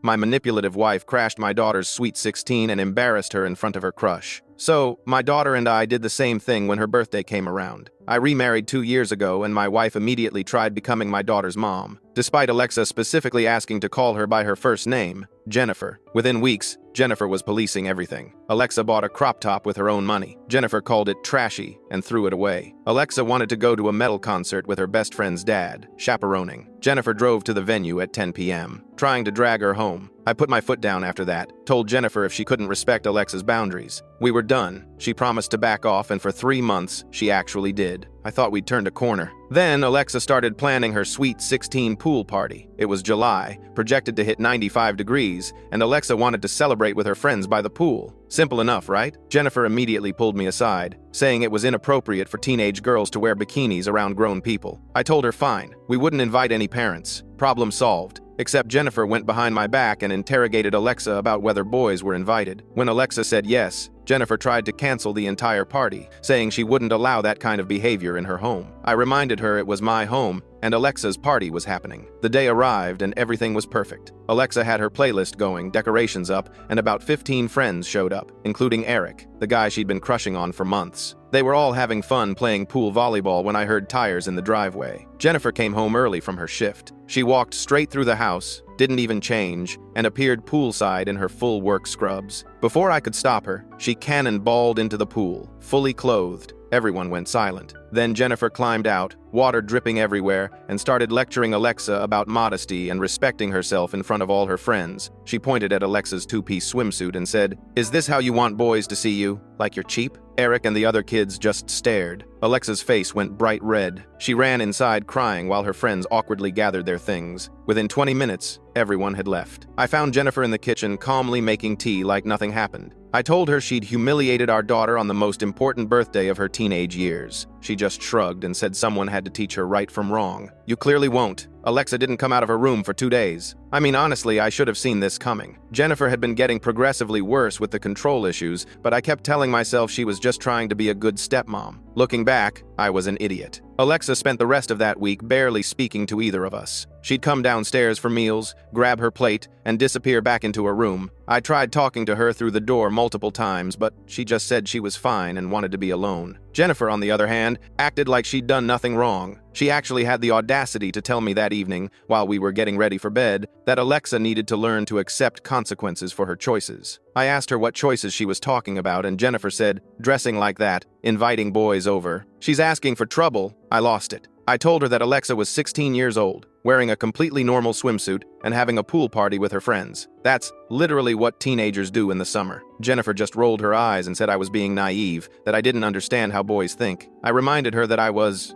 My manipulative wife crashed my daughter's sweet 16 and embarrassed her in front of her crush. So, my daughter and I did the same thing when her birthday came around. I remarried 2 years ago and my wife immediately tried becoming my daughter's mom, despite Alexa specifically asking to call her by her first name, Jennifer. Within weeks, Jennifer was policing everything. Alexa bought a crop top with her own money. Jennifer called it trashy and threw it away. Alexa wanted to go to a metal concert with her best friend's dad, chaperoning. Jennifer drove to the venue at 10 p.m., trying to drag her home. I put my foot down after that, told Jennifer if she couldn't respect Alexa's boundaries. We were done. She promised to back off, and for 3 months, she actually did. I thought we'd turned a corner. Then, Alexa started planning her sweet 16 pool party. It was July, projected to hit 95 degrees, and Alexa wanted to celebrate with her friends by the pool. Simple enough, right? Jennifer immediately pulled me aside, saying it was inappropriate for teenage girls to wear bikinis around grown people. I told her fine, we wouldn't invite any parents. Problem solved. Except Jennifer went behind my back and interrogated Alexa about whether boys were invited. When Alexa said yes, Jennifer tried to cancel the entire party, saying she wouldn't allow that kind of behavior in her home. I reminded her it was my home, and Alexa's party was happening. The day arrived and everything was perfect. Alexa had her playlist going, decorations up, and about 15 friends showed up, including Eric, the guy she'd been crushing on for months. They were all having fun playing pool volleyball when I heard tires in the driveway. Jennifer came home early from her shift. She walked straight through the house, didn't even change, and appeared poolside in her full work scrubs. Before I could stop her, she cannonballed into the pool, fully clothed. Everyone went silent. Then Jennifer climbed out, water dripping everywhere, and started lecturing Alexa about modesty and respecting herself in front of all her friends. She pointed at Alexa's two-piece swimsuit and said, "Is this how you want boys to see you? Like you're cheap?" Eric and the other kids just stared. Alexa's face went bright red. She ran inside crying while her friends awkwardly gathered their things. Within 20 minutes, everyone had left. I found Jennifer in the kitchen calmly making tea like nothing happened. I told her she'd humiliated our daughter on the most important birthday of her teenage years. She just shrugged and said someone had to teach her right from wrong. "You clearly won't." Alexa didn't come out of her room for 2 days. I mean, honestly, I should have seen this coming. Jennifer had been getting progressively worse with the control issues, but I kept telling myself she was just trying to be a good stepmom. Looking back, I was an idiot. Alexa spent the rest of that week barely speaking to either of us. She'd come downstairs for meals, grab her plate, and disappear back into her room. I tried talking to her through the door multiple times, but she just said she was fine and wanted to be alone. Jennifer, on the other hand, acted like she'd done nothing wrong. She actually had the audacity to tell me that evening, while we were getting ready for bed, that Alexa needed to learn to accept consequences for her choices. I asked her what choices she was talking about, and Jennifer said, "Dressing like that, inviting boys over. She's asking for trouble." I lost it. I told her that Alexa was 16 years old, wearing a completely normal swimsuit and having a pool party with her friends. That's literally what teenagers do in the summer. Jennifer just rolled her eyes and said I was being naive, that I didn't understand how boys think. I reminded her that I was,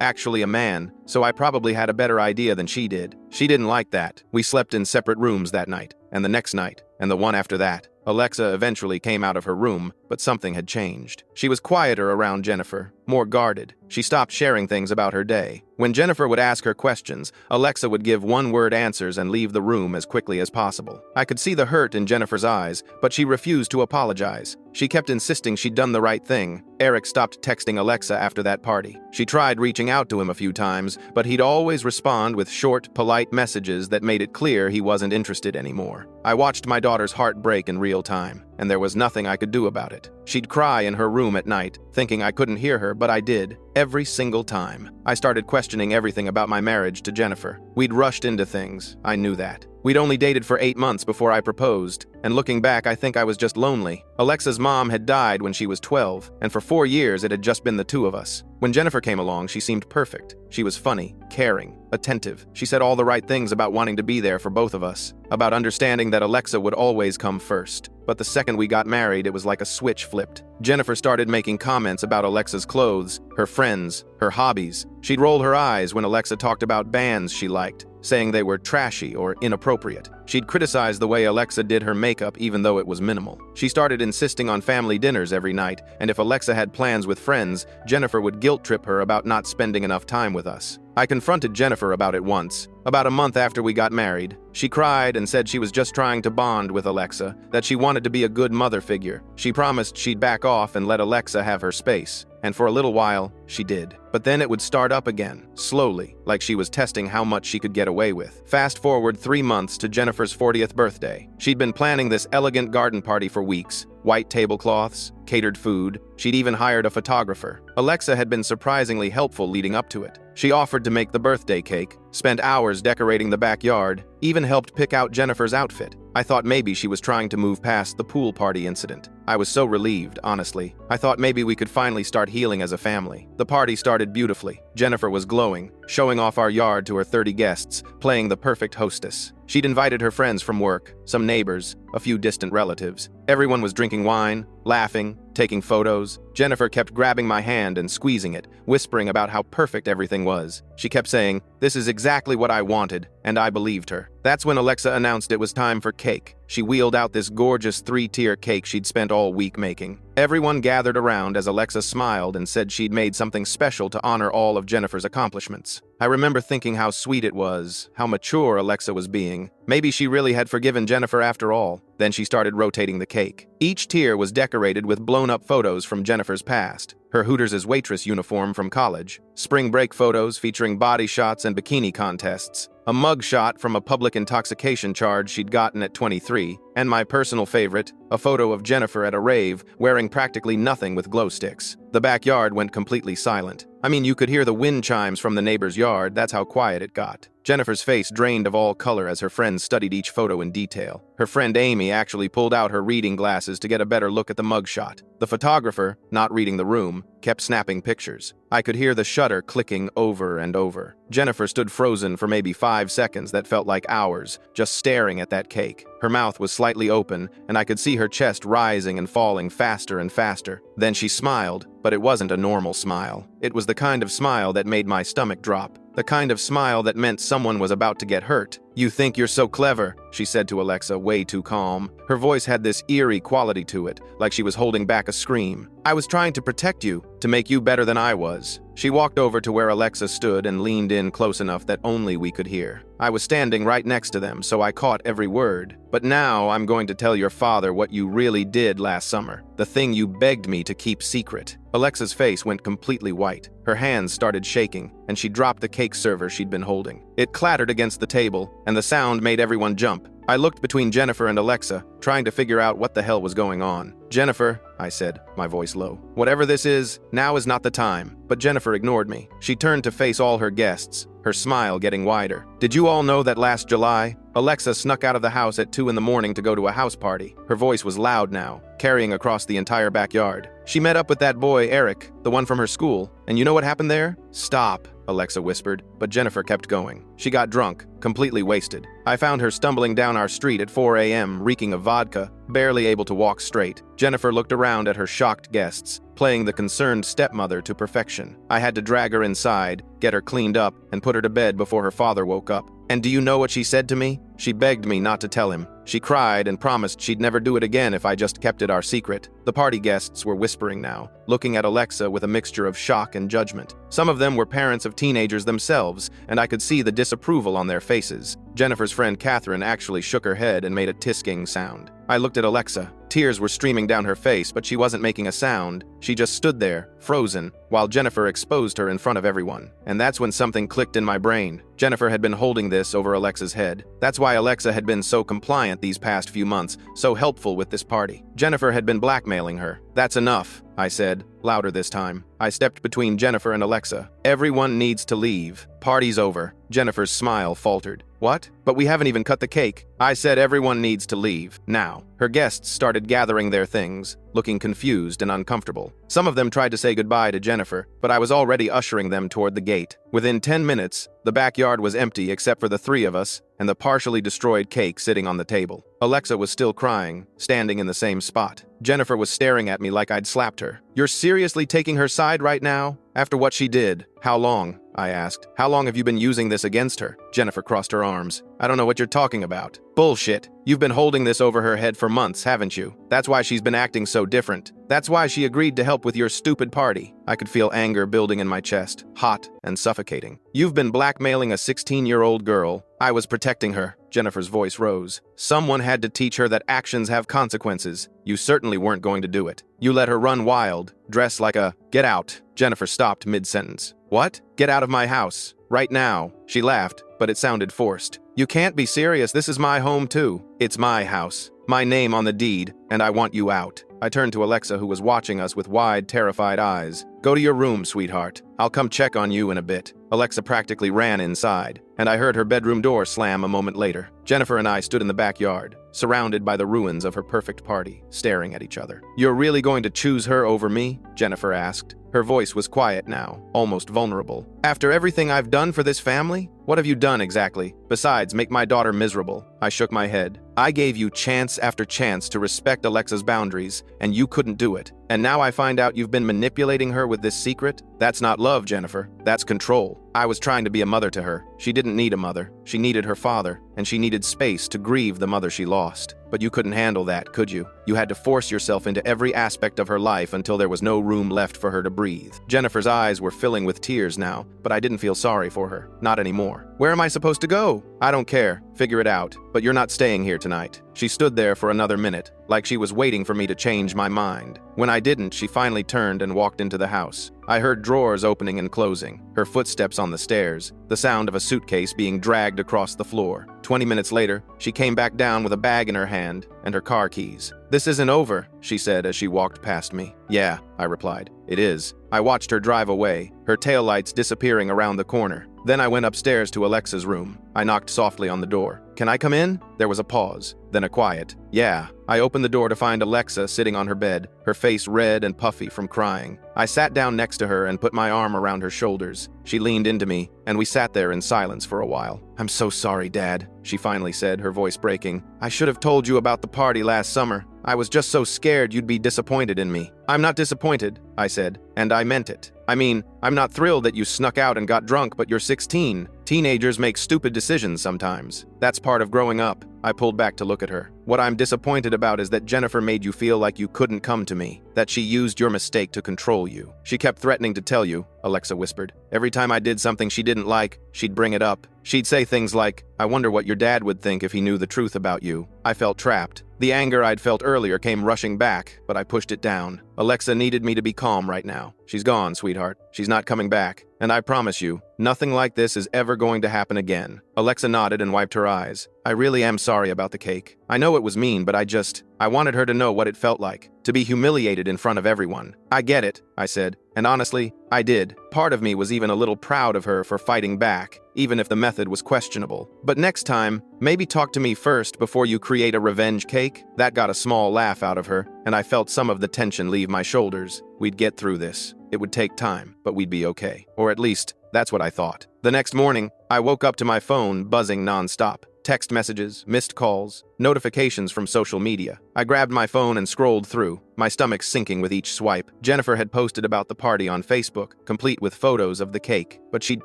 actually a man, so I probably had a better idea than she did. She didn't like that. We slept in separate rooms that night, and the next night, and the one after that. Alexa eventually came out of her room, but something had changed. She was quieter around Jennifer, more guarded. She stopped sharing things about her day. When Jennifer would ask her questions, Alexa would give one-word answers and leave the room as quickly as possible. I could see the hurt in Jennifer's eyes, but she refused to apologize. She kept insisting she'd done the right thing. Eric stopped texting Alexa after that party. She tried reaching out to him a few times, but he'd always respond with short, polite messages that made it clear he wasn't interested anymore. I watched my daughter's heart break in real time, and there was nothing I could do about it. She'd cry in her room at night, thinking I couldn't hear her, but I did. Every single time. I started questioning everything about my marriage to Jennifer. We'd rushed into things. I knew that. We'd only dated for 8 months before I proposed, and looking back, I think I was just lonely. Alexa's mom had died when she was 12, and for 4 years it had just been the two of us. When Jennifer came along, she seemed perfect. She was funny, caring, attentive. She said all the right things about wanting to be there for both of us, about understanding that Alexa would always come first. But the second we got married, it was like a switch flipped. Jennifer started making comments about Alexa's clothes, her friends, her hobbies. She'd roll her eyes when Alexa talked about bands she liked, saying they were trashy or inappropriate. She'd criticize the way Alexa did her makeup even though it was minimal. She started insisting on family dinners every night, and if Alexa had plans with friends, Jennifer would guilt-trip her about not spending enough time with us. I confronted Jennifer about it once, about a month after we got married. She cried and said she was just trying to bond with Alexa, that she wanted to be a good mother figure. She promised she'd back off and let Alexa have her space. and for a little while, she did. But then it would start up again, slowly, like she was testing how much she could get away with. Fast forward 3 months to Jennifer's 40th birthday. She'd been planning this elegant garden party for weeks. White tablecloths, catered food, she'd even hired a photographer. Alexa had been surprisingly helpful leading up to it. She offered to make the birthday cake, spent hours decorating the backyard, even helped pick out Jennifer's outfit. I thought maybe she was trying to move past the pool party incident. I was so relieved, honestly. I thought maybe we could finally start healing as a family. The party started beautifully. Jennifer was glowing, showing off our yard to her 30 guests, playing the perfect hostess. She'd invited her friends from work, some neighbors, a few distant relatives. Everyone was drinking wine, laughing, taking photos. Jennifer kept grabbing my hand and squeezing it, whispering about how perfect everything was. She kept saying, "This is exactly what I wanted," and I believed her. That's when Alexa announced it was time for cake. She wheeled out this gorgeous 3-tier cake she'd spent all week making. Everyone gathered around as Alexa smiled and said she'd made something special to honor all of Jennifer's accomplishments. I remember thinking how sweet it was, how mature Alexa was being. Maybe she really had forgiven Jennifer after all. Then she started rotating the cake. Each tier was decorated with blown-up photos from Jennifer's past. Her Hooters' waitress uniform from college, spring break photos featuring body shots and bikini contests, a mug shot from a public intoxication charge she'd gotten at 23, and my personal favorite, a photo of Jennifer at a rave wearing practically nothing with glow sticks. The backyard went completely silent. I mean, you could hear the wind chimes from the neighbor's yard, that's how quiet it got. Jennifer's face drained of all color as her friends studied each photo in detail. Her friend Amy actually pulled out her reading glasses to get a better look at the mugshot. The photographer, not reading the room, kept snapping pictures. I could hear the shutter clicking over and over. Jennifer stood frozen for maybe 5 seconds that felt like hours, just staring at that cake. Her mouth was slightly open, and I could see her chest rising and falling faster and faster. Then she smiled, but it wasn't a normal smile. It was the kind of smile that made my stomach drop. The kind of smile that meant someone was about to get hurt. "You think you're so clever," she said to Alexa, way too calm. Her voice had this eerie quality to it, like she was holding back a scream. "I was trying to protect you, to make you better than I was." She walked over to where Alexa stood and leaned in close enough that only we could hear. I was standing right next to them, so I caught every word. "But now I'm going to tell your father what you really did last summer, the thing you begged me to keep secret." Alexa's face went completely white. Her hands started shaking, and she dropped the cake server she'd been holding. It clattered against the table, and the sound made everyone jump. I looked between Jennifer and Alexa, trying to figure out what the hell was going on. "Jennifer," I said, my voice low, "whatever this is, now is not the time." But Jennifer ignored me. She turned to face all her guests, her smile getting wider. "Did you all know that last July, Alexa snuck out of the house at 2 in the morning to go to a house party?" Her voice was loud now, carrying across the entire backyard. "She met up with that boy, Eric, the one from her school, and you know what happened there?" "Stop," Alexa whispered, but Jennifer kept going. "She got drunk, completely wasted. I found her stumbling down our street at 4 a.m., reeking of vodka, barely able to walk straight." Jennifer looked around at her shocked guests, playing the concerned stepmother to perfection. I had to drag her inside, get her cleaned up, and put her to bed before her father woke up. And do you know what she said to me? She begged me not to tell him. She cried and promised she'd never do it again if I just kept it our secret. The party guests were whispering now, looking at Alexa with a mixture of shock and judgment. Some of them were parents of teenagers themselves, and I could see the disapproval on their faces. Jennifer's friend Catherine actually shook her head and made a tisking sound. I looked at Alexa. Tears were streaming down her face, but she wasn't making a sound. She just stood there, frozen, while Jennifer exposed her in front of everyone. And that's when something clicked in my brain. Jennifer had been holding this over Alexa's head. That's why Alexa had been so compliant these past few months, so helpful with this party. Jennifer had been blackmailing her. "That's enough," I said, louder this time. I stepped between Jennifer and Alexa. "Everyone needs to leave. Party's over." Jennifer's smile faltered. "What? But we haven't even cut the cake." I said everyone needs to leave, now. Her guests started gathering their things, looking confused and uncomfortable. Some of them tried to say goodbye to Jennifer, but I was already ushering them toward the gate. Within 10 minutes, the backyard was empty except for the 3 of us and the partially destroyed cake sitting on the table. Alexa was still crying, standing in the same spot. Jennifer was staring at me like I'd slapped her. "You're seriously taking her side right now? After what she did? How long?" I asked. How long have you been using this against her? Jennifer crossed her arms. I don't know what you're talking about. Bullshit. You've been holding this over her head for months, haven't you? That's why she's been acting so different. That's why she agreed to help with your stupid party. I could feel anger building in my chest, hot and suffocating. You've been blackmailing a 16-year-old girl. I was protecting her. Jennifer's voice rose. Someone had to teach her that actions have consequences. You certainly weren't going to do it. You let her run wild, dress like a... Get out. Jennifer stopped mid-sentence. What? Get out of my house. Right now. She laughed, but it sounded forced. You can't be serious. This is my home too. It's my house. My name on the deed, and I want you out. I turned to Alexa, who was watching us with wide, terrified eyes. Go to your room, sweetheart. I'll come check on you in a bit. Alexa practically ran inside, and I heard her bedroom door slam a moment later. Jennifer and I stood in the backyard, surrounded by the ruins of her perfect party, staring at each other. You're really going to choose her over me? Jennifer asked. Her voice was quiet now, almost vulnerable. After everything I've done for this family? What have you done exactly, besides make my daughter miserable? I shook my head. I gave you chance after chance to respect Alexa's boundaries, and you couldn't do it. And now I find out you've been manipulating her with this secret? That's not love, Jennifer. That's control. I was trying to be a mother to her. She didn't need a mother. She needed her father, and she needed space to grieve the mother she lost. But you couldn't handle that, could you? You had to force yourself into every aspect of her life until there was no room left for her to breathe. Jennifer's eyes were filling with tears now, but I didn't feel sorry for her. Not anymore. Where am I supposed to go? I don't care. Figure it out. But you're not staying here tonight. She stood there for another minute, like she was waiting for me to change my mind. When I didn't, she finally turned and walked into the house. I heard drawers opening and closing, her footsteps on the stairs, the sound of a suitcase being dragged across the floor. 20 minutes later, she came back down with a bag in her hand and her car keys. This isn't over, she said as she walked past me. Yeah, I replied. It is. I watched her drive away, her taillights disappearing around the corner. Then I went upstairs to Alexa's room. I knocked softly on the door. Can I come in? There was a pause, then a quiet. Yeah. I opened the door to find Alexa sitting on her bed, her face red and puffy from crying. I sat down next to her and put my arm around her shoulders. She leaned into me, and we sat there in silence for a while. I'm so sorry, Dad, she finally said, her voice breaking. I should have told you about the party last summer. I was just so scared you'd be disappointed in me. I'm not disappointed, I said, and I meant it. I mean, I'm not thrilled that you snuck out and got drunk, but you're 16. Teenagers make stupid decisions sometimes. That's part of growing up. I pulled back to look at her. What I'm disappointed about is that Jennifer made you feel like you couldn't come to me, that she used your mistake to control you. She kept threatening to tell you, Alexa whispered. Every time I did something she didn't like, she'd bring it up. She'd say things like, I wonder what your dad would think if he knew the truth about you. I felt trapped. The anger I'd felt earlier came rushing back, but I pushed it down. Alexa needed me to be calm right now. She's gone, sweetheart. She's not coming back. And I promise you, nothing like this is ever going to happen again. Alexa nodded and wiped her eyes. I really am sorry about the cake. I know it was mean, but I wanted her to know what it felt like, to be humiliated in front of everyone. I get it, I said, and honestly, I did. Part of me was even a little proud of her for fighting back, even if the method was questionable. But next time, maybe talk to me first before you create a revenge cake. That got a small laugh out of her, and I felt some of the tension leave my shoulders. We'd get through this. It would take time, but we'd be okay. Or at least, that's what I thought. The next morning, I woke up to my phone buzzing nonstop. Text messages, missed calls, notifications from social media. I grabbed my phone and scrolled through, my stomach sinking with each swipe. Jennifer had posted about the party on Facebook, complete with photos of the cake, but she'd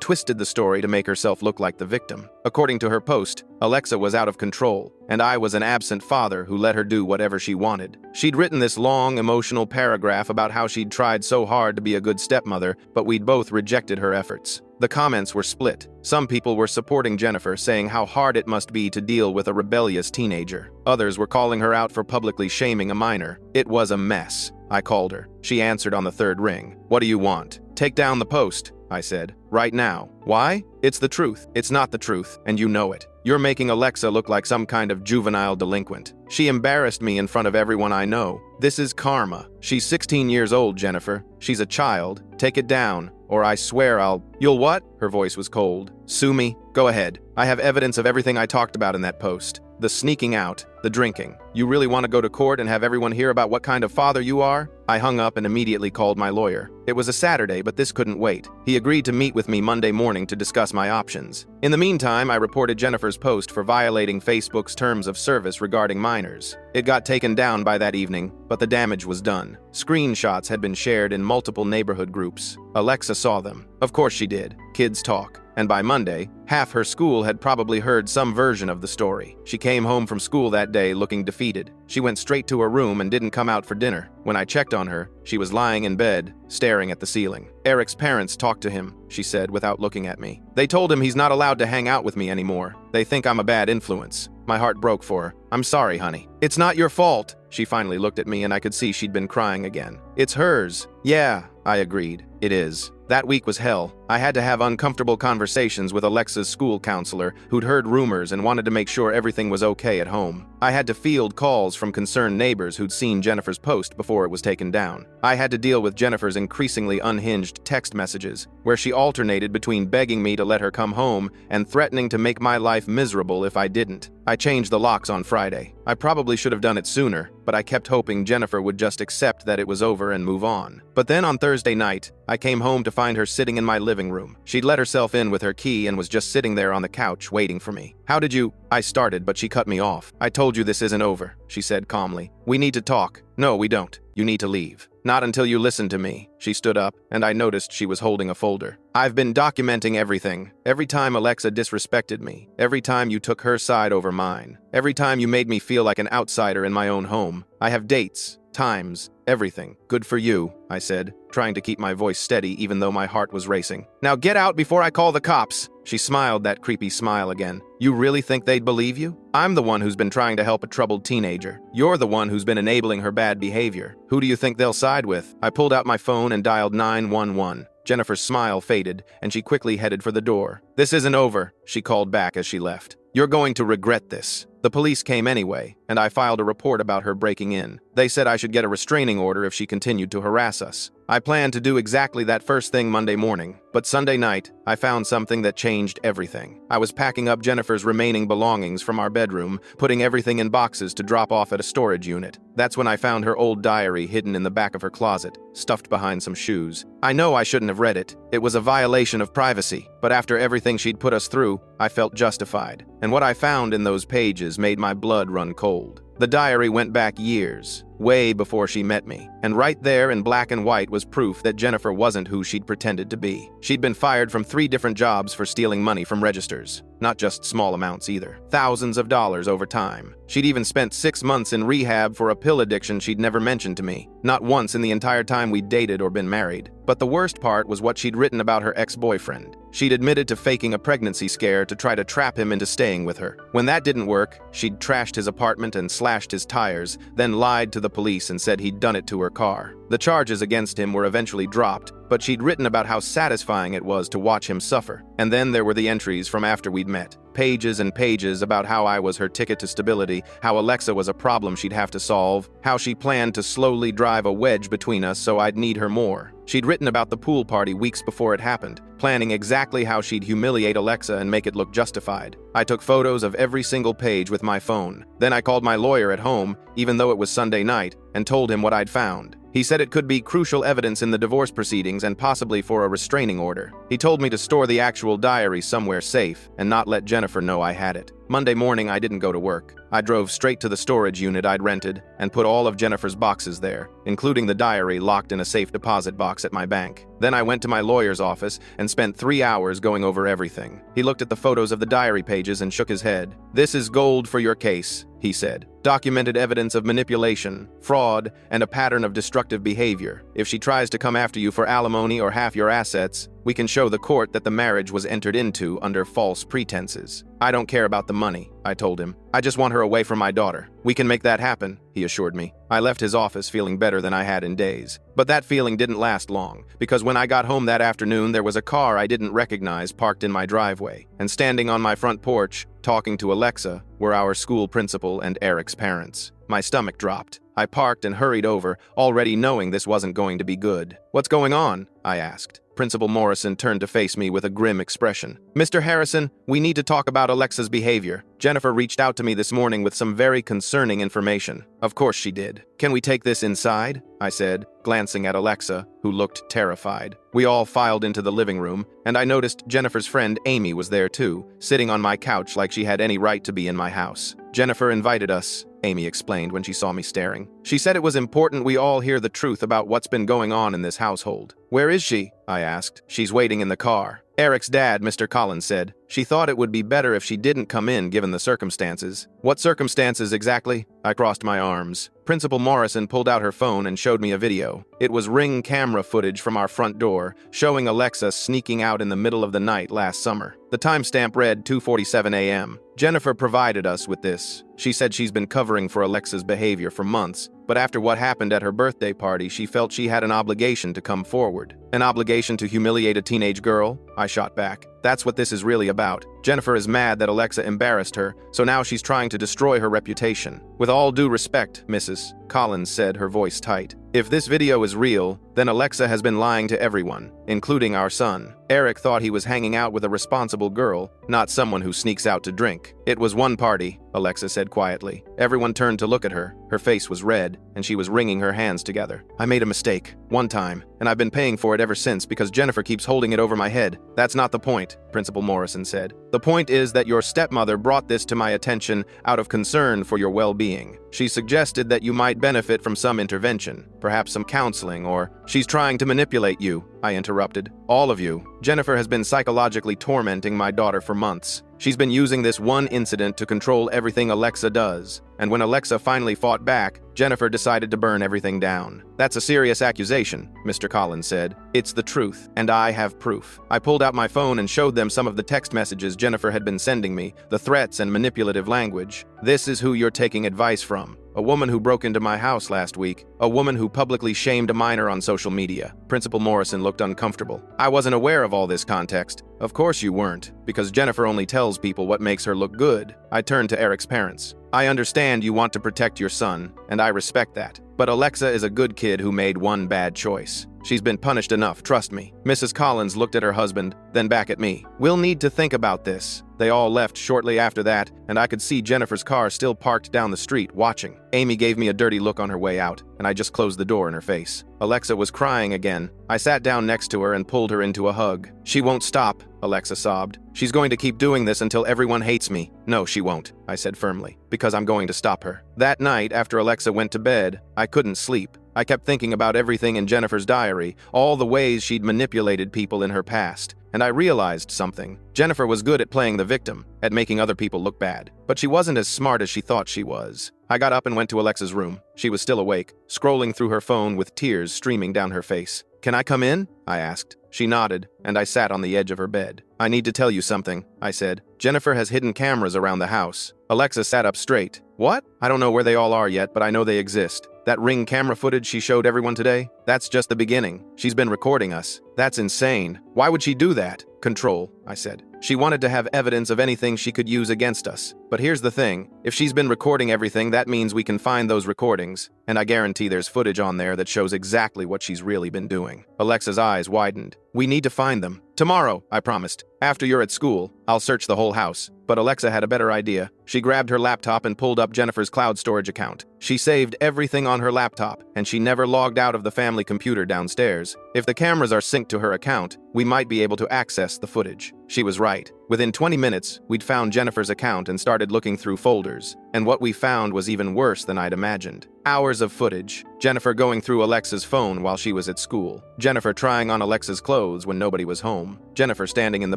twisted the story to make herself look like the victim. According to her post, Alexa was out of control, and I was an absent father who let her do whatever she wanted. She'd written this long, emotional paragraph about how she'd tried so hard to be a good stepmother, but we'd both rejected her efforts. The comments were split. Some people were supporting Jennifer, saying how hard it must be to deal with a rebellious teenager. Others were calling her out for publicly shaming a minor. It was a mess. I called her. She answered on the third ring. What do you want? Take down the post, I said. Right now. Why? It's the truth. It's not the truth, and you know it. You're making Alexa look like some kind of juvenile delinquent. She embarrassed me in front of everyone I know. This is karma. She's 16 years old, Jennifer. She's a child. Take it down, or I swear You'll what? Her voice was cold. Sue me? Go ahead. I have evidence of everything I talked about in that post. The sneaking out, The drinking. You really want to go to court and have everyone hear about what kind of father you are? I hung up and immediately called my lawyer. It was a Saturday, but this couldn't wait. He agreed to meet with me Monday morning to discuss my options. In the meantime, I reported Jennifer's post for violating Facebook's terms of service regarding minors. It got taken down by that evening, but the damage was done. Screenshots had been shared in multiple neighborhood groups. Alexa saw them. Of course she did. Kids talk. And by Monday, half her school had probably heard some version of the story. She came home from school that day looking defeated. She went straight to her room and didn't come out for dinner. When I checked on her, she was lying in bed, staring at the ceiling. Eric's parents talked to him, she said without looking at me. They told him he's not allowed to hang out with me anymore. They think I'm a bad influence. My heart broke for her. I'm sorry, honey. It's not your fault. She finally looked at me and I could see she'd been crying again. It's hers. Yeah, I agreed. It is. That week was hell. I had to have uncomfortable conversations with Alexa's school counselor, who'd heard rumors and wanted to make sure everything was okay at home. I had to field calls from concerned neighbors who'd seen Jennifer's post before it was taken down. I had to deal with Jennifer's increasingly unhinged text messages, where she alternated between begging me to let her come home and threatening to make my life miserable if I didn't. I changed the locks on Friday. I probably should have done it sooner, but I kept hoping Jennifer would just accept that it was over and move on. But then on Thursday night, I came home to find her sitting in my living room. She'd let herself in with her key and was just sitting there on the couch waiting for me. How did you? I started, but she cut me off. I told you this isn't over, she said calmly. We need to talk. No, we don't. You need to leave. Not until you listen to me. She stood up, and I noticed she was holding a folder. I've been documenting everything. Every time Alexa disrespected me. Every time you took her side over mine. Every time you made me feel like an outsider in my own home. I have dates, times, everything. Good for you, I said, trying to keep my voice steady even though my heart was racing. Now get out before I call the cops. She smiled that creepy smile again. You really think they'd believe you? I'm the one who's been trying to help a troubled teenager. You're the one who's been enabling her bad behavior. Who do you think they'll side with? I pulled out my phone and dialed 911. Jennifer's smile faded, and she quickly headed for the door. This isn't over, she called back as she left. You're going to regret this. The police came anyway, and I filed a report about her breaking in. They said I should get a restraining order if she continued to harass us. I planned to do exactly that first thing Monday morning, but Sunday night, I found something that changed everything. I was packing up Jennifer's remaining belongings from our bedroom, putting everything in boxes to drop off at a storage unit. That's when I found her old diary hidden in the back of her closet, stuffed behind some shoes. I know I shouldn't have read it. It was a violation of privacy, but after everything she'd put us through, I felt justified. And what I found in those pages made my blood run cold. The diary went back years, way before she met me, and right there in black and white was proof that Jennifer wasn't who she'd pretended to be. She'd been fired from 3 different jobs for stealing money from registers. Not just small amounts either. Thousands of dollars over time. She'd even spent 6 months in rehab for a pill addiction she'd never mentioned to me. Not once in the entire time we'd dated or been married. But the worst part was what she'd written about her ex-boyfriend. She'd admitted to faking a pregnancy scare to try to trap him into staying with her. When that didn't work, she'd trashed his apartment and slashed his tires, then lied to the police and said he'd done it to her car. The charges against him were eventually dropped, but she'd written about how satisfying it was to watch him suffer. And then there were the entries from after we'd met. Pages and pages about how I was her ticket to stability, how Alexa was a problem she'd have to solve, how she planned to slowly drive a wedge between us so I'd need her more. She'd written about the pool party weeks before it happened, planning exactly how she'd humiliate Alexa and make it look justified. I took photos of every single page with my phone. Then I called my lawyer at home, even though it was Sunday night, and told him what I'd found. He said it could be crucial evidence in the divorce proceedings and possibly for a restraining order. He told me to store the actual diary somewhere safe and not let Jennifer know I had it. Monday morning, I didn't go to work. I drove straight to the storage unit I'd rented and put all of Jennifer's boxes there, including the diary locked in a safe deposit box at my bank. Then I went to my lawyer's office and spent 3 hours going over everything. He looked at the photos of the diary pages and shook his head. "This is gold for your case," he said. "Documented evidence of manipulation, fraud, and a pattern of destructive behavior. If she tries to come after you for alimony or half your assets, we can show the court that the marriage was entered into under false pretenses." "I don't care about the money," I told him. "I just want her away from my daughter." "We can make that happen," he assured me. I left his office feeling better than I had in days. But that feeling didn't last long, because when I got home that afternoon, there was a car I didn't recognize parked in my driveway. And standing on my front porch, talking to Alexa, were our school principal and Eric's parents. My stomach dropped. I parked and hurried over, already knowing this wasn't going to be good. "What's going on?" I asked. Principal Morrison turned to face me with a grim expression. Mr. Harrison, we need to talk about Alexa's behavior. Jennifer reached out to me this morning with some very concerning information. Of course she did. Can we take this inside? I said, glancing at Alexa, who looked terrified. We all filed into the living room, and I noticed Jennifer's friend Amy was there too, sitting on my couch like she had any right to be in my house. Jennifer invited us, Amy explained when she saw me staring. She said it was important we all hear the truth about what's been going on in this household. Where is she? I asked. She's waiting in the car. Eric's dad, Mr. Collins, said. She thought it would be better if she didn't come in given the circumstances. What circumstances exactly? I crossed my arms. Principal Morrison pulled out her phone and showed me a video. It was Ring camera footage from our front door, showing Alexa sneaking out in the middle of the night last summer. The timestamp read 2:47 a.m. Jennifer provided us with this. She said she's been covering for Alexa's behavior for months, but after what happened at her birthday party, she felt she had an obligation to come forward. An obligation to humiliate a teenage girl? I shot back. That's what this is really about. Jennifer is mad that Alexa embarrassed her, so now she's trying to destroy her reputation. With all due respect, Mrs. Collins said, her voice tight. If this video is real, then Alexa has been lying to everyone, including our son. Eric thought he was hanging out with a responsible girl, not someone who sneaks out to drink. It was one party, Alexa said quietly. Everyone turned to look at her. Her face was red, and she was wringing her hands together. I made a mistake, one time, and I've been paying for it ever since because Jennifer keeps holding it over my head. That's not the point, Principal Morrison said. The point is that your stepmother brought this to my attention out of concern for your well-being. She suggested that you might benefit from some intervention, perhaps some counseling, or she's trying to manipulate you, I interrupted. All of you. Jennifer has been psychologically tormenting my daughter for months. She's been using this one incident to control everything Alexa does. And when Alexa finally fought back, Jennifer decided to burn everything down. That's a serious accusation, Mr. Collins said. It's the truth, and I have proof. I pulled out my phone and showed them some of the text messages Jennifer had been sending me, the threats and manipulative language. This is who you're taking advice from. A woman who broke into my house last week. A woman who publicly shamed a minor on social media. Principal Morrison looked uncomfortable. I wasn't aware of all this context. Of course you weren't, because Jennifer only tells people what makes her look good. I turned to Eric's parents. I understand you want to protect your son, and I respect that. But Alexa is a good kid who made one bad choice. She's been punished enough, trust me. Mrs. Collins looked at her husband, then back at me. We'll need to think about this. They all left shortly after that, and I could see Jennifer's car still parked down the street, watching. Amy gave me a dirty look on her way out, and I just closed the door in her face. Alexa was crying again. I sat down next to her and pulled her into a hug. She won't stop, Alexa sobbed. She's going to keep doing this until everyone hates me. No, she won't, I said firmly, because I'm going to stop her. That night, after Alexa went to bed, I couldn't sleep. I kept thinking about everything in Jennifer's diary, all the ways she'd manipulated people in her past. And I realized something. Jennifer was good at playing the victim, at making other people look bad. But she wasn't as smart as she thought she was. I got up and went to Alexa's room. She was still awake, scrolling through her phone with tears streaming down her face. Can I come in? I asked. She nodded, and I sat on the edge of her bed. I need to tell you something, I said. Jennifer has hidden cameras around the house. Alexa sat up straight. What? I don't know where they all are yet, but I know they exist. That Ring camera footage she showed everyone today? That's just the beginning. She's been recording us. That's insane. Why would she do that? Control, I said. She wanted to have evidence of anything she could use against us. But here's the thing. If she's been recording everything, that means we can find those recordings. And I guarantee there's footage on there that shows exactly what she's really been doing. Alexa's eyes widened. We need to find them. Tomorrow, I promised. After you're at school, I'll search the whole house. But Alexa had a better idea. She grabbed her laptop and pulled up Jennifer's cloud storage account. She saved everything on her laptop, and she never logged out of the family computer downstairs. If the cameras are synced to her account, we might be able to access the footage. She was right. Within 20 minutes, we'd found Jennifer's account and started looking through folders. And what we found was even worse than I'd imagined. Hours of footage. Jennifer going through Alexa's phone while she was at school. Jennifer trying on Alexa's clothes when nobody was home. Jennifer standing in the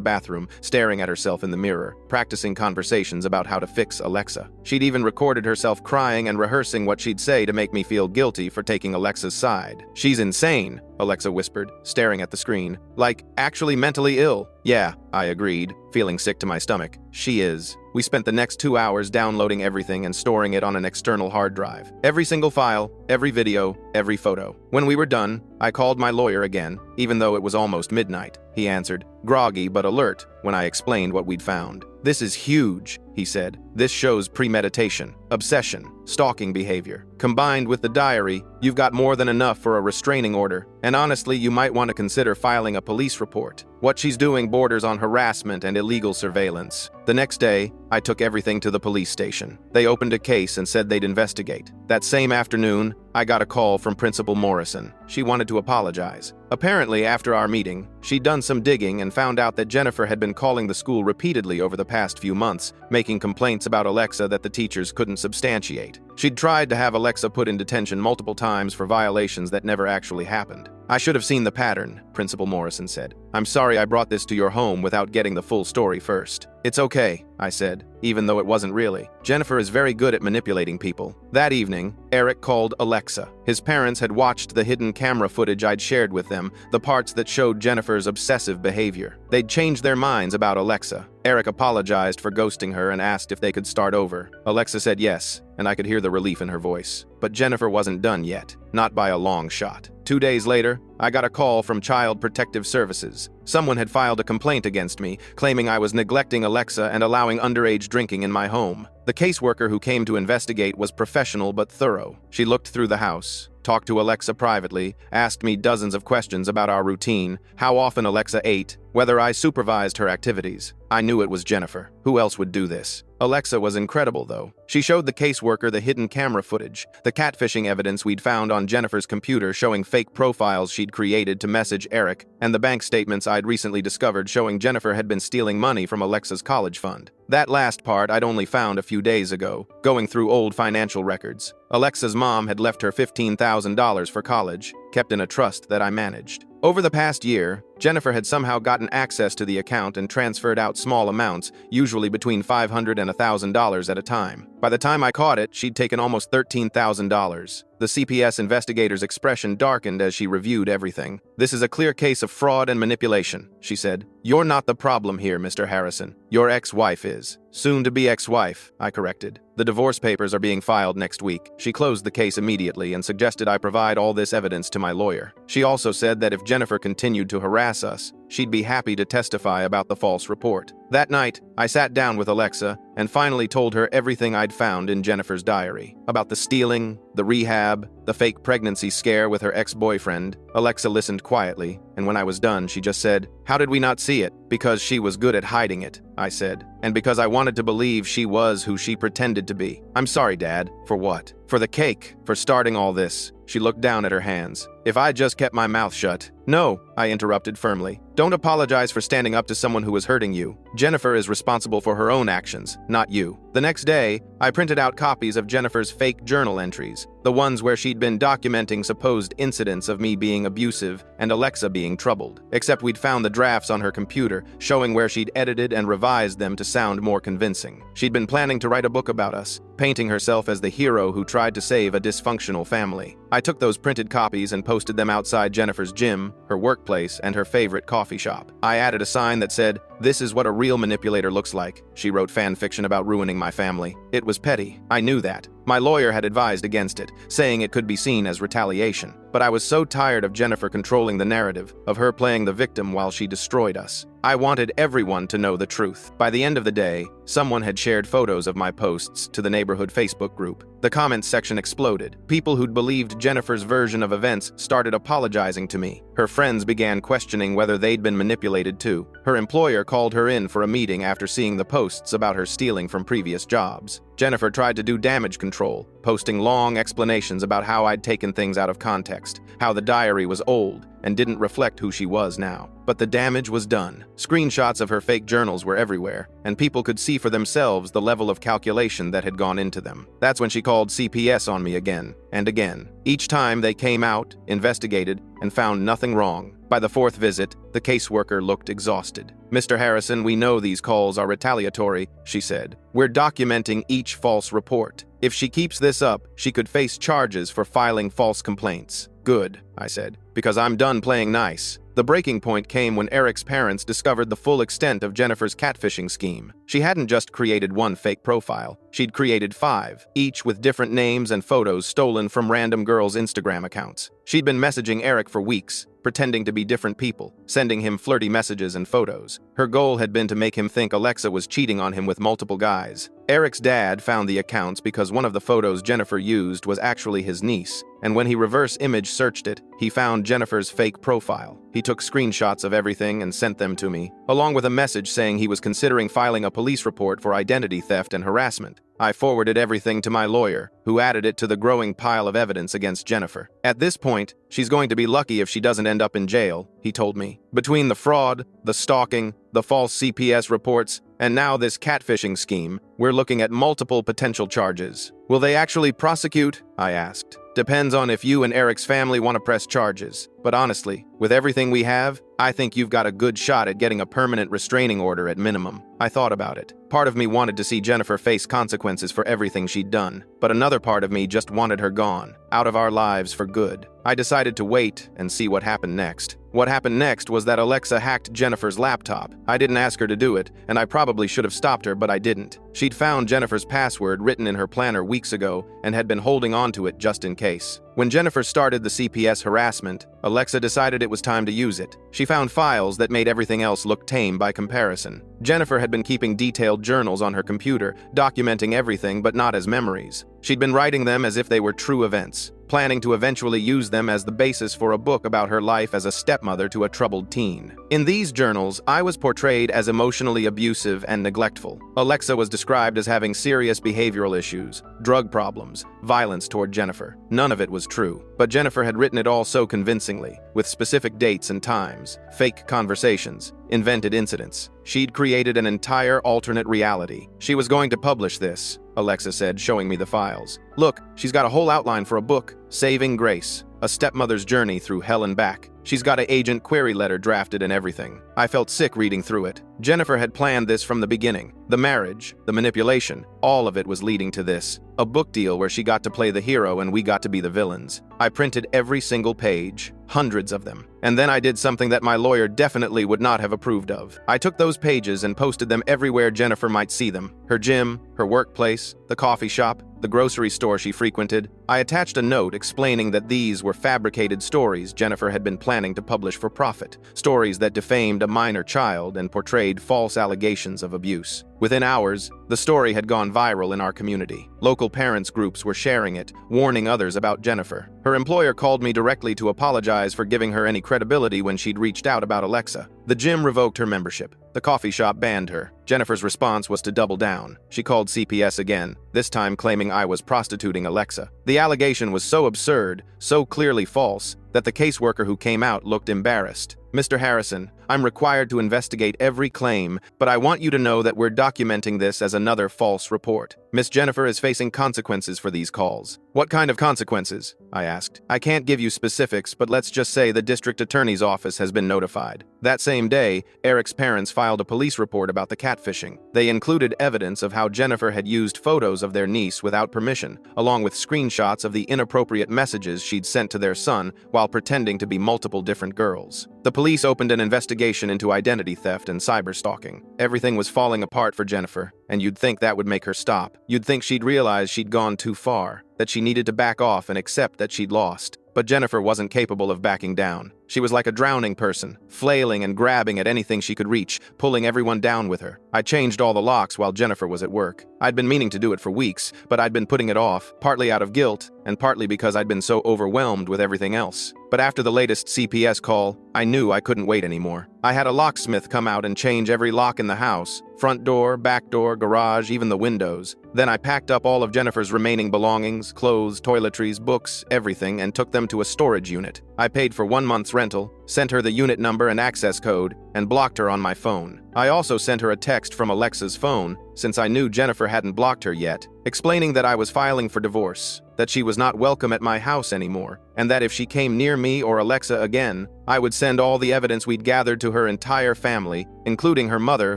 bathroom, staring at herself in the mirror, practicing conversations about how to fix Alexa. She'd even recorded herself crying and rehearsing what she'd say to make me feel guilty for taking Alexa's side. She's insane, Alexa whispered, staring at the screen. Like, actually mentally ill. Yeah, I agreed, feeling sick to my stomach. She is. We spent the next 2 hours downloading everything and storing it on an external hard drive. Every single file, every video, every photo. When we were done, I called my lawyer again, even though it was almost midnight. He answered, groggy but alert, when I explained what we'd found. This is huge, he said. This shows premeditation, obsession, stalking behavior. Combined with the diary, you've got more than enough for a restraining order, and honestly, you might want to consider filing a police report. What she's doing borders on harassment and illegal surveillance. The next day, I took everything to the police station. They opened a case and said they'd investigate. That same afternoon, I got a call from Principal Morrison. She wanted to apologize. Apparently, after our meeting, she'd done some digging and found out that Jennifer had been calling the school repeatedly over the past few months, making complaints about Alexa that the teachers couldn't substantiate. She'd tried to have Alexa put in detention multiple times for violations that never actually happened. I should have seen the pattern, Principal Morrison said. I'm sorry I brought this to your home without getting the full story first. It's okay, I said, even though it wasn't really. Jennifer is very good at manipulating people. That evening, Eric called Alexa. His parents had watched the hidden camera footage I'd shared with them, the parts that showed Jennifer's obsessive behavior. They'd changed their minds about Alexa. Eric apologized for ghosting her and asked if they could start over. Alexa said yes, and I could hear the relief in her voice. But Jennifer wasn't done yet, not by a long shot. 2 days later, I got a call from Child Protective Services. Someone had filed a complaint against me, claiming I was neglecting Alexa and allowing underage drinking in my home. The caseworker who came to investigate was professional but thorough. She looked through the house, talked to Alexa privately, asked me dozens of questions about our routine, how often Alexa ate, whether I supervised her activities. I knew it was Jennifer. Who else would do this? Alexa was incredible, though. She showed the caseworker the hidden camera footage, the catfishing evidence we'd found on Jennifer's computer showing fake profiles she'd created to message Eric, and the bank statements I'd recently discovered showing Jennifer had been stealing money from Alexa's college fund. That last part I'd only found a few days ago, going through old financial records. Alexa's mom had left her $15,000 for college, kept in a trust that I managed. Over the past year, Jennifer had somehow gotten access to the account and transferred out small amounts, usually between $500 and $1,000 at a time. By the time I caught it, she'd taken almost $13,000. The CPS investigator's expression darkened as she reviewed everything. This is a clear case of fraud and manipulation, she said. You're not the problem here, Mr. Harrison. Your ex-wife is. Soon-to-be ex-wife, I corrected. The divorce papers are being filed next week. She closed the case immediately and suggested I provide all this evidence to my lawyer. She also said that if Jennifer continued to harass us, she'd be happy to testify about the false report. That night, I sat down with Alexa and finally told her everything I'd found in Jennifer's diary. About the stealing, the rehab, the fake pregnancy scare with her ex-boyfriend. Alexa listened quietly, and when I was done, she just said, "How did we not see it?" "Because she was good at hiding it," I said. "And because I wanted to believe she was who she pretended to be." "I'm sorry, Dad." "For what?" "For the cake, for starting all this." She looked down at her hands. "If I just kept my mouth shut." "No," I interrupted firmly. "Don't apologize for standing up to someone who was hurting you. Jennifer is responsible for her own actions, not you." The next day, I printed out copies of Jennifer's fake journal entries, the ones where she'd been documenting supposed incidents of me being abusive and Alexa being troubled. Except we'd found the drafts on her computer, showing where she'd edited and revised them to sound more convincing. She'd been planning to write a book about us, painting herself as the hero who tried to save a dysfunctional family. I took those printed copies and posted them outside Jennifer's gym, her workplace, and her favorite coffee shop. I added a sign that said, "This is what a real manipulator looks like." She wrote fan fiction about ruining my family. It was petty. I knew that. My lawyer had advised against it, saying it could be seen as retaliation. But I was so tired of Jennifer controlling the narrative, of her playing the victim while she destroyed us. I wanted everyone to know the truth. By the end of the day, someone had shared photos of my posts to the neighborhood Facebook group. The comments section exploded. People who'd believed Jennifer's version of events started apologizing to me. Her friends began questioning whether they'd been manipulated too. Her employer called her in for a meeting after seeing the posts about her stealing from previous jobs. Jennifer tried to do damage control, posting long explanations about how I'd taken things out of context, how the diary was old and didn't reflect who she was now. But the damage was done. Screenshots of her fake journals were everywhere, and people could see for themselves the level of calculation that had gone into them. That's when she called CPS on me again and again. Each time they came out, investigated, and found nothing wrong. By the fourth visit, the caseworker looked exhausted. "Mr. Harrison, we know these calls are retaliatory," she said. "We're documenting each false report. If she keeps this up, she could face charges for filing false complaints." "Good," I said, because I'm done playing nice. The breaking point came when Eric's parents discovered the full extent of Jennifer's catfishing scheme. She hadn't just created one fake profile. She'd created 5, each with different names and photos stolen from random girls' Instagram accounts. She'd been messaging Eric for weeks, pretending to be different people, sending him flirty messages and photos. Her goal had been to make him think Alexa was cheating on him with multiple guys. Eric's dad found the accounts because one of the photos Jennifer used was actually his niece, and when he reverse image searched it, he found Jennifer's fake profile. He took screenshots of everything and sent them to me, along with a message saying he was considering filing a police report for identity theft and harassment. I forwarded everything to my lawyer, who added it to the growing pile of evidence against Jennifer. At this point, she's going to be lucky if she doesn't end up in jail, he told me. Between the fraud, the stalking, the false CPS reports, and now this catfishing scheme, we're looking at multiple potential charges. Will they actually prosecute? I asked. Depends on if you and Eric's family want to press charges. But honestly, with everything we have, I think you've got a good shot at getting a permanent restraining order at minimum. I thought about it. Part of me wanted to see Jennifer face consequences for everything she'd done, but another part of me just wanted her gone, out of our lives for good. I decided to wait and see what happened next. What happened next was that Alexa hacked Jennifer's laptop. I didn't ask her to do it, and I probably should have stopped her, but I didn't. She'd found Jennifer's password written in her planner weeks ago and had been holding on to it just in case. When Jennifer started the CPS harassment, Alexa decided it was time to use it. She found files that made everything else look tame by comparison. Jennifer had been keeping detailed journals on her computer, documenting everything but not as memories. She'd been writing them as if they were true events, planning to eventually use them as the basis for a book about her life as a stepmother to a troubled teen. In these journals, I was portrayed as emotionally abusive and neglectful. Alexa was described as having serious behavioral issues, drug problems, violence toward Jennifer. None of it was true, but Jennifer had written it all so convincingly, with specific dates and times, fake conversations, invented incidents. She'd created an entire alternate reality. She was going to publish this, Alexa said, showing me the files. Look, she's got a whole outline for a book, Saving Grace, a stepmother's journey through hell and back. She's got an agent query letter drafted and everything. I felt sick reading through it. Jennifer had planned this from the beginning. The marriage, the manipulation, all of it was leading to this. A book deal where she got to play the hero and we got to be the villains. I printed every single page, hundreds of them. And then I did something that my lawyer definitely would not have approved of. I took those pages and posted them everywhere Jennifer might see them. Her gym, her workplace, the coffee shop, the grocery store she frequented. I attached a note explaining that these were fabricated stories Jennifer had been planning to publish for profit, stories that defamed a minor child and portrayed false allegations of abuse. Within hours, the story had gone viral in our community. Local parents groups were sharing it, warning others about Jennifer. Her employer called me directly to apologize for giving her any credibility when she'd reached out about Alexa. The gym revoked her membership. The coffee shop banned her. Jennifer's response was to double down. She called CPS again, this time claiming I was prostituting Alexa. The allegation was so absurd, so clearly false, that the caseworker who came out looked embarrassed. Mr. Harrison, I'm required to investigate every claim, but I want you to know that we're documenting this as another false report. Miss Jennifer is facing consequences for these calls. What kind of consequences? I asked. I can't give you specifics, but let's just say the district attorney's office has been notified. That same day, Eric's parents filed a police report about the catfishing. They included evidence of how Jennifer had used photos of their niece without permission, along with screenshots of the inappropriate messages she'd sent to their son while pretending to be multiple different girls. The police opened an investigation into identity theft and cyberstalking. Everything was falling apart for Jennifer, and you'd think that would make her stop. You'd think she'd realize she'd gone too far, that she needed to back off and accept that she'd lost. But Jennifer wasn't capable of backing down. She was like a drowning person, flailing and grabbing at anything she could reach, pulling everyone down with her. I changed all the locks while Jennifer was at work. I'd been meaning to do it for weeks, but I'd been putting it off, partly out of guilt, and partly because I'd been so overwhelmed with everything else. But after the latest CPS call, I knew I couldn't wait anymore. I had a locksmith come out and change every lock in the house, front door, back door, garage, even the windows. Then I packed up all of Jennifer's remaining belongings, clothes, toiletries, books, everything, and took them to a storage unit. I paid for 1 month's rental, sent her the unit number and access code, and blocked her on my phone. I also sent her a text from Alexa's phone, since I knew Jennifer hadn't blocked her yet, explaining that I was filing for divorce, that she was not welcome at my house anymore, and that if she came near me or Alexa again, I would send all the evidence we'd gathered to her entire family, including her mother,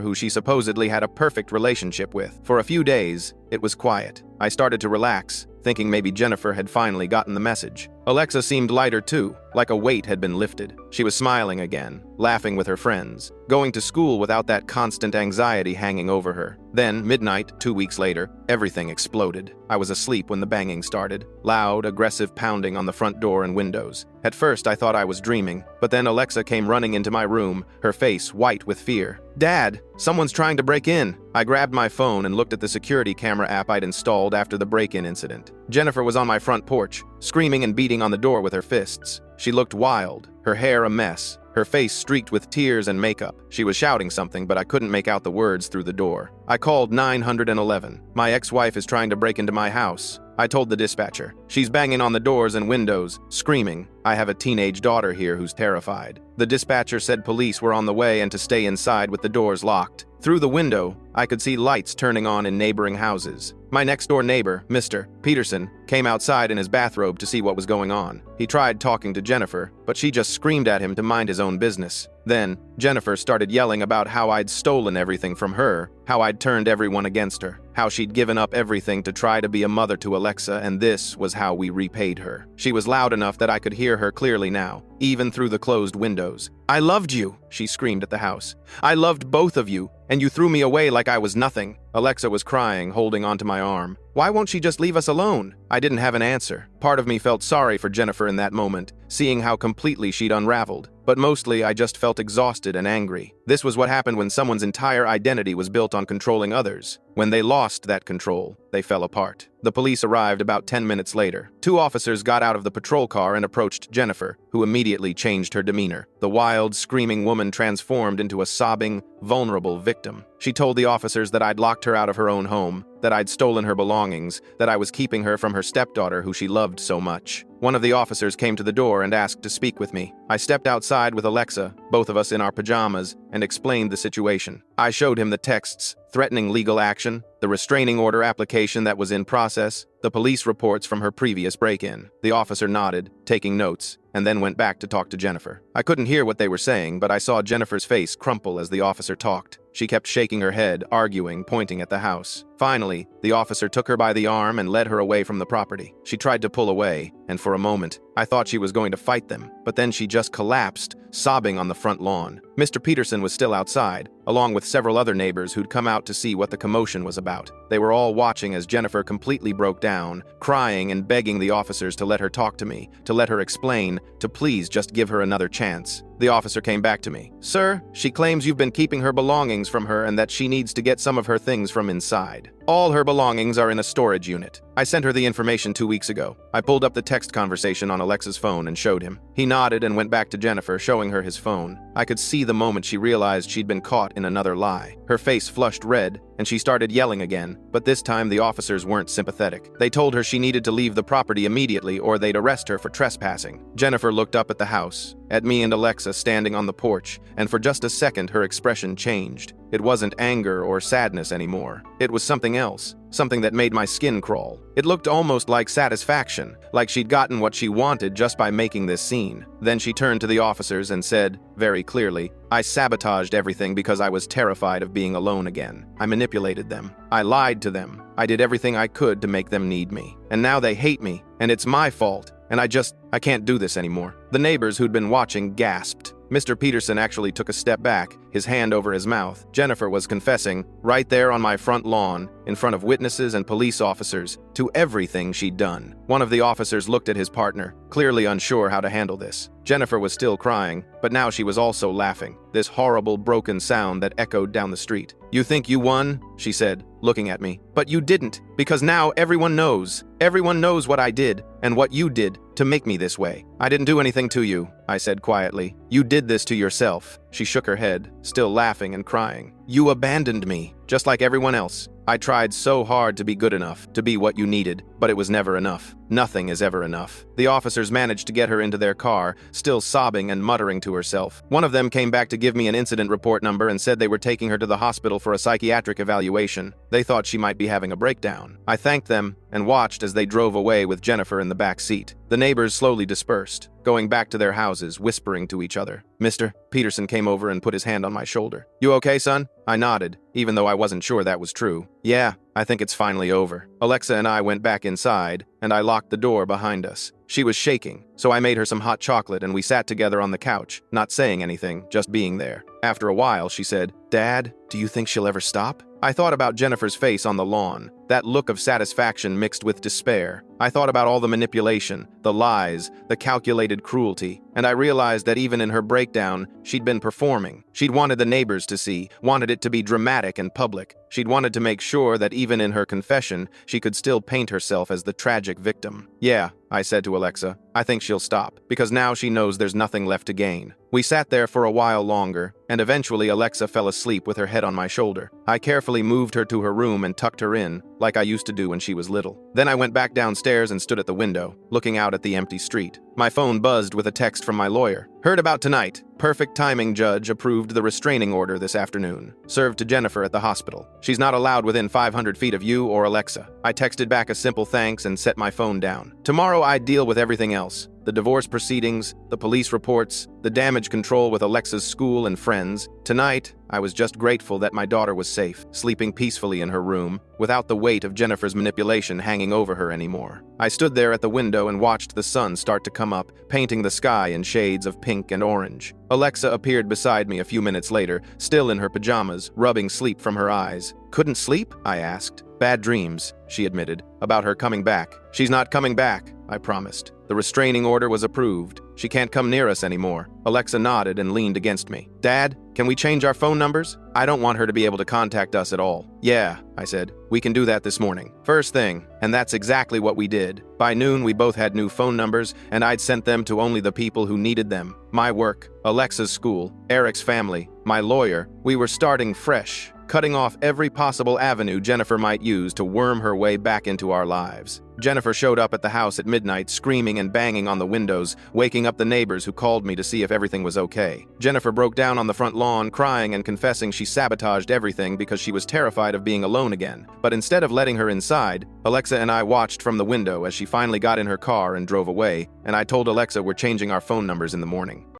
who she supposedly had a perfect relationship with. For a few days, it was quiet. I started to relax, thinking maybe Jennifer had finally gotten the message. Alexa seemed lighter too, like a weight had been lifted. She was smiling again, laughing with her friends, going to school without that constant anxiety hanging over her. Then, midnight, 2 weeks later, everything exploded. I was asleep when the banging started. Loud, aggressive pounding on the front door and windows. At first, I thought I was dreaming, but then Alexa came running into my room, her face white with fear. "Dad, someone's trying to break in." I grabbed my phone and looked at the security camera app I'd installed after the break-in incident. Jennifer was on my front porch, screaming and beating on the door with her fists. She looked wild, her hair a mess, her face streaked with tears and makeup. She was shouting something, but I couldn't make out the words through the door. I called 911. "My ex-wife is trying to break into my house," I told the dispatcher. "She's banging on the doors and windows, screaming. I have a teenage daughter here who's terrified." The dispatcher said police were on the way and to stay inside with the doors locked. Through the window, I could see lights turning on in neighboring houses. My next-door neighbor, Mr. Peterson, came outside in his bathrobe to see what was going on. He tried talking to Jennifer, but she just screamed at him to mind his own business. Then, Jennifer started yelling about how I'd stolen everything from her, how I'd turned everyone against her, how she'd given up everything to try to be a mother to Alexa, and this was how we repaid her. She was loud enough that I could hear her clearly now, even through the closed windows. "I loved you," she screamed at the house. "I loved both of you, and you threw me away like I was nothing." Alexa was crying, holding onto my arm. "Why won't she just leave us alone?" I didn't have an answer. Part of me felt sorry for Jennifer in that moment, seeing how completely she'd unraveled. But mostly, I just felt exhausted and angry. This was what happened when someone's entire identity was built on controlling others. When they lost that control, they fell apart. The police arrived about 10 minutes later. 2 officers got out of the patrol car and approached Jennifer, who immediately changed her demeanor. The wild, screaming woman transformed into a sobbing, vulnerable victim. She told the officers that I'd locked her out of her own home, that I'd stolen her belongings, that I was keeping her from her stepdaughter who she loved so much. One of the officers came to the door and asked to speak with me. I stepped outside with Alexa, both of us in our pajamas, and explained the situation. I showed him the texts threatening legal action, the restraining order application that was in process, the police reports from her previous break-in. The officer nodded, taking notes, and then went back to talk to Jennifer. I couldn't hear what they were saying, but I saw Jennifer's face crumple as the officer talked. She kept shaking her head, arguing, pointing at the house. Finally, the officer took her by the arm and led her away from the property. She tried to pull away, and for a moment, I thought she was going to fight them, but then she just collapsed, sobbing on the front lawn. Mr. Peterson was still outside, along with several other neighbors who'd come out to see what the commotion was about. They were all watching as Jennifer completely broke down, crying and begging the officers to let her talk to me, to let her explain, to please just give her another chance. The officer came back to me. "Sir, she claims you've been keeping her belongings from her and that she needs to get some of her things from inside. All her belongings are in a storage unit. I sent her the information 2 weeks ago." I pulled up the text conversation on Alexa's phone and showed him. He nodded and went back to Jennifer, showing her his phone. I could see the moment she realized she'd been caught in another lie. Her face flushed red, and she started yelling again, but this time the officers weren't sympathetic. They told her she needed to leave the property immediately or they'd arrest her for trespassing. Jennifer looked up at the house, at me and Alexa standing on the porch, and for just a second her expression changed. It wasn't anger or sadness anymore. It was something else, something that made my skin crawl. It looked almost like satisfaction, like she'd gotten what she wanted just by making this scene. Then she turned to the officers and said, very clearly, "I sabotaged everything because I was terrified of being alone again. I manipulated them. I lied to them. I did everything I could to make them need me. And now they hate me, and it's my fault. And I can't do this anymore." The neighbors who'd been watching gasped. Mr. Peterson actually took a step back, his hand over his mouth. Jennifer was confessing, right there on my front lawn, in front of witnesses and police officers, to everything she'd done. One of the officers looked at his partner, clearly unsure how to handle this. Jennifer was still crying, but now she was also laughing, this horrible broken sound that echoed down the street. "You think you won?" she said, looking at me. "But you didn't, because now everyone knows. Everyone knows what I did, and what you did, to make me this way. I didn't do anything to you. I said quietly. You did this to yourself. She shook her head, still laughing and crying. You abandoned me, just like everyone else. I tried so hard to be good enough, to be what you needed, but it was never enough. Nothing is ever enough. The officers managed to get her into their car, still sobbing and muttering to herself. One of them came back to give me an incident report number and said they were taking her to the hospital for a psychiatric evaluation. They thought she might be having a breakdown. I thanked them and watched as they drove away with Jennifer in the back seat. The neighbors slowly dispersed, going back to their houses, whispering to each other. Mr. Peterson came over and put his hand on my shoulder. You okay, son? I nodded, even though I wasn't sure that was true. Yeah, I think it's finally over. Alexa and I went back inside, and I locked the door behind us. She was shaking, so I made her some hot chocolate and we sat together on the couch, not saying anything, just being there. After a while, she said, Dad, do you think she'll ever stop? I thought about Jennifer's face on the lawn, that look of satisfaction mixed with despair. I thought about all the manipulation, the lies, the calculated cruelty, and I realized that even in her breakdown, she'd been performing. She'd wanted the neighbors to see, wanted it to be dramatic and public. She'd wanted to make sure that even in her confession, she could still paint herself as the tragic victim. Yeah, I said to Alexa, I think she'll stop, because now she knows there's nothing left to gain. We sat there for a while longer, and eventually Alexa fell asleep with her head on my shoulder. I carefully moved her to her room and tucked her in, like I used to do when she was little. Then I went back downstairs and stood at the window, looking out at the empty street. My phone buzzed with a text from my lawyer. Heard about tonight. Perfect timing, judge approved the restraining order this afternoon. Served to Jennifer at the hospital. She's not allowed within 500 feet of you or Alexa. I texted back a simple thanks and set my phone down. Tomorrow I'd deal with everything else. The divorce proceedings, the police reports, the damage control with Alexa's school and friends. Tonight, I was just grateful that my daughter was safe, sleeping peacefully in her room, without the weight of Jennifer's manipulation hanging over her anymore. I stood there at the window and watched the sun start to come up, painting the sky in shades of pink and orange. Alexa appeared beside me a few minutes later, still in her pajamas, rubbing sleep from her eyes. Couldn't sleep? I asked. Bad dreams, she admitted, about her coming back. She's not coming back, I promised. The restraining order was approved. She can't come near us anymore. Alexa nodded and leaned against me. Dad, can we change our phone numbers? I don't want her to be able to contact us at all. Yeah, I said. We can do that this morning. First thing, and that's exactly what we did. By noon, we both had new phone numbers, and I'd sent them to only the people who needed them. My work, Alexa's school, Eric's family, my lawyer. We were starting fresh, cutting off every possible avenue Jennifer might use to worm her way back into our lives. Jennifer showed up at the house at midnight, screaming and banging on the windows, waking up the neighbors who called me to see if everything was okay. Jennifer broke down on the front lawn, crying and confessing she sabotaged everything because she was terrified of being alone again. But instead of letting her inside, Alexa and I watched from the window as she finally got in her car and drove away, and I told Alexa we're changing our phone numbers in the morning.